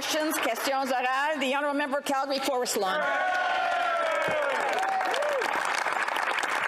questions. Questions orales. The honourable member of Calgary Forest Lawn.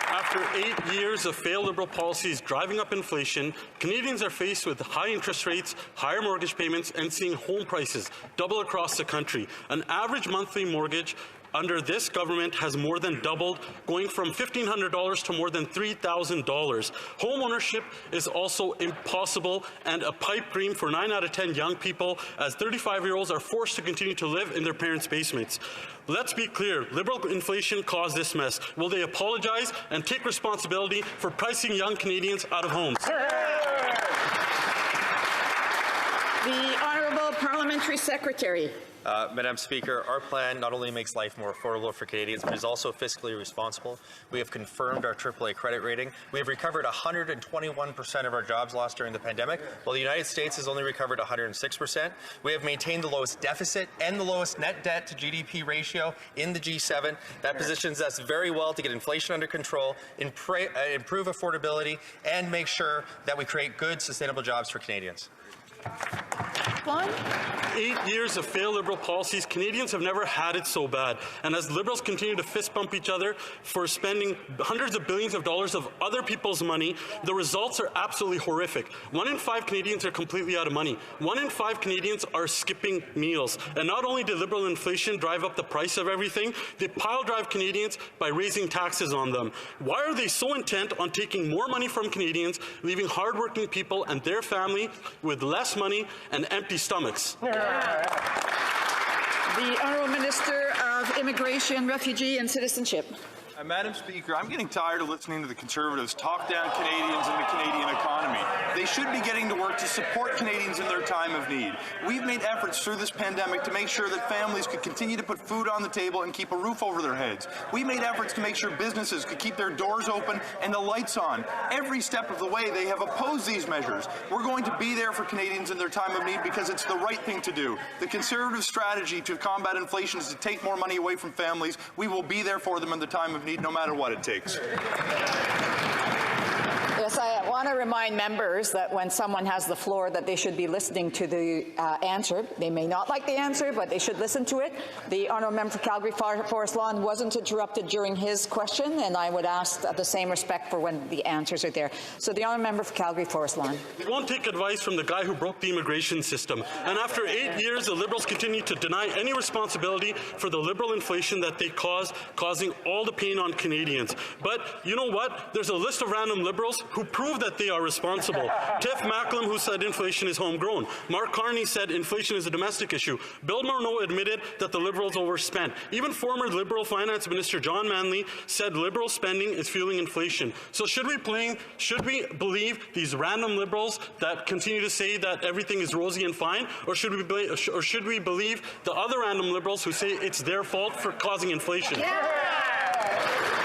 After 8 years of failed Liberal policies driving up inflation, Canadians are faced with high interest rates, higher mortgage payments, and seeing home prices double across the country. An average monthly mortgage under this government has more than doubled, going from $1,500 to more than $3,000. Home ownership is also impossible and a pipe dream for 9 out of 10 young people, as 35-year-olds are forced to continue to live in their parents' basements. Let's be clear, Liberal inflation caused this mess. Will they apologize and take responsibility for pricing young Canadians out of homes? The Honourable Parliamentary Secretary. Madam Speaker, our plan not only makes life more affordable for Canadians, but is also fiscally responsible. We have confirmed our AAA credit rating. We have recovered 121% of our jobs lost during the pandemic, while the United States has only recovered 106%. We have maintained the lowest deficit and the lowest net debt to GDP ratio in the G7. That positions us very well to get inflation under control, improve affordability, and make sure that we create good, sustainable jobs for Canadians. 8 years of failed Liberal policies, Canadians have never had it so bad. And as Liberals continue to fist bump each other for spending hundreds of billions of dollars of other people's money, the results are absolutely horrific. 1 in 5 Canadians are completely out of money. 1 in 5 Canadians are skipping meals. And not only did Liberal inflation drive up the price of everything, they pile drive Canadians by raising taxes on them. Why are they so intent on taking more money from Canadians, leaving hardworking people and their family with less money and empty stomachs? The Honourable Minister of Immigration, Refugee and Citizenship. Madam Speaker, I'm getting tired of listening to the Conservatives talk down Canadians and the Canadian economy. They should be getting to work to support Canadians in their time of need. We've made efforts through this pandemic to make sure that families could continue to put food on the table and keep a roof over their heads. We made efforts to make sure businesses could keep their doors open and the lights on. Every step of the way, they have opposed these measures. We're going to be there for Canadians in their time of need because it's the right thing to do. The Conservative strategy to combat inflation is to take more money away from families. We will be there for them in the time of need, no matter what it takes. Yes, I want to remind members that when someone has the floor that they should be listening to the answer. They may not like the answer, but they should listen to it. The Honourable Member for Calgary Forest Lawn wasn't interrupted during his question, and I would ask the same respect for when the answers are there. So the Honourable Member for Calgary Forest Lawn. We won't take advice from the guy who broke the immigration system. And after 8 years, the Liberals continue to deny any responsibility for the Liberal inflation that they caused, causing all the pain on Canadians. But you know what? There's a list of random Liberals who prove that they are responsible. Tiff Macklem, who said inflation is homegrown. Mark Carney said inflation is a domestic issue. Bill Morneau admitted that the Liberals overspent. Even former Liberal Finance Minister John Manley said Liberal spending is fueling inflation. So should we believe these random Liberals that continue to say that everything is rosy and fine, or should we believe the other random Liberals who say it's their fault for causing inflation?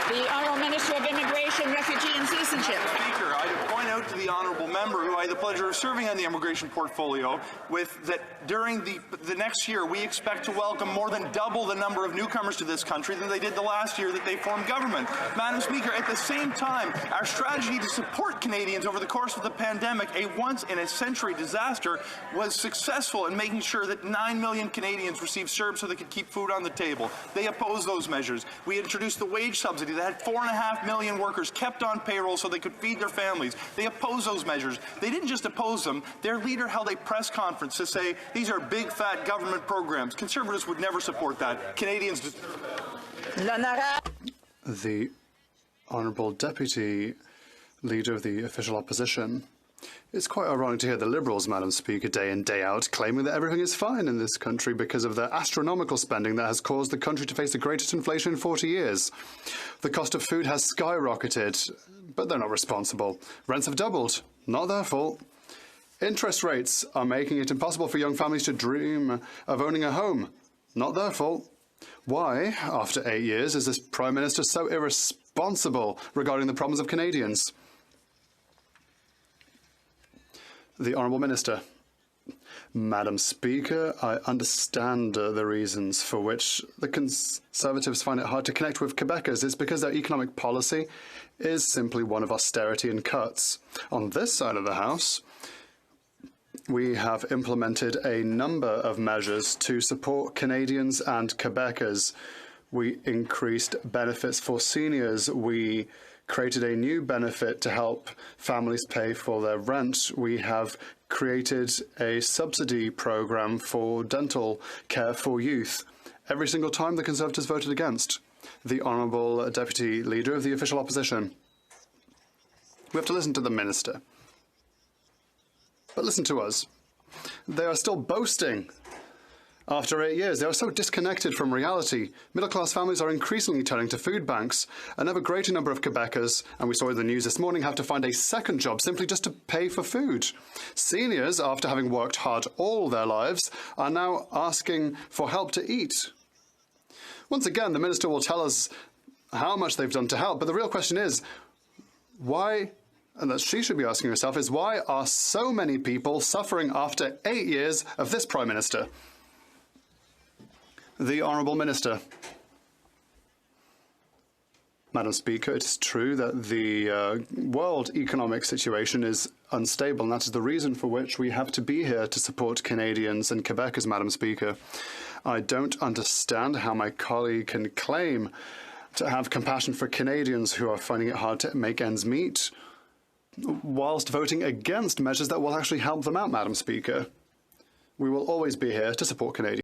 The Honourable Minister of Immigration, Refugee and Citizenship. Speaker, I point out to the honourable member who I had the pleasure of serving on the immigration portfolio that during the next year we expect to welcome more than double the number of newcomers to this country than they did the last year that they formed government. Madam Speaker, at the same time, our strategy to support Canadians over the course of the pandemic, a once-in-a-century disaster, was successful in making sure that 9 million Canadians received CERB so they could keep food on the table. They opposed those measures. We introduced the wage subsidy that had 4.5 million workers kept on payroll so they could feed their families. They opposed those measures. They didn't just oppose them. Their leader held a press conference to say these are big, fat government programs. Conservatives would never support that. Canadians just... The Honourable Deputy Leader of the Official Opposition. It's quite ironic to hear the Liberals, Madam Speaker, day in, day out, claiming that everything is fine in this country because of the astronomical spending that has caused the country to face the greatest inflation in 40 years. The cost of food has skyrocketed, but they're not responsible. Rents have doubled. Not their fault. Interest rates are making it impossible for young families to dream of owning a home. Not their fault. Why, after 8 years, is this Prime Minister so irresponsible regarding the problems of Canadians? The Honourable Minister. Madam Speaker, I understand the reasons for which the Conservatives find it hard to connect with Quebecers. It's because their economic policy is simply one of austerity and cuts. On this side of the House, we have implemented a number of measures to support Canadians and Quebecers. We increased benefits for seniors. We created a new benefit to help families pay for their rent. We have created a subsidy program for dental care for youth. Every single time the Conservatives voted against. The Honourable Deputy Leader of the Official Opposition. We have to listen to the Minister. But listen to us. They are still boasting. After 8 years, they are so disconnected from reality. Middle-class families are increasingly turning to food banks. An ever greater number of Quebecers, and we saw in the news this morning, have to find a second job simply just to pay for food. Seniors, after having worked hard all their lives, are now asking for help to eat. Once again, the Minister will tell us how much they've done to help, but the real question is, why, and that she should be asking herself, is why are so many people suffering after 8 years of this Prime Minister? The Honourable Minister. Madam Speaker, it is true that the world economic situation is unstable, and that is the reason for which we have to be here to support Canadians and Quebecers, Madam Speaker. I don't understand how my colleague can claim to have compassion for Canadians who are finding it hard to make ends meet, whilst voting against measures that will actually help them out, Madam Speaker. We will always be here to support Canadians.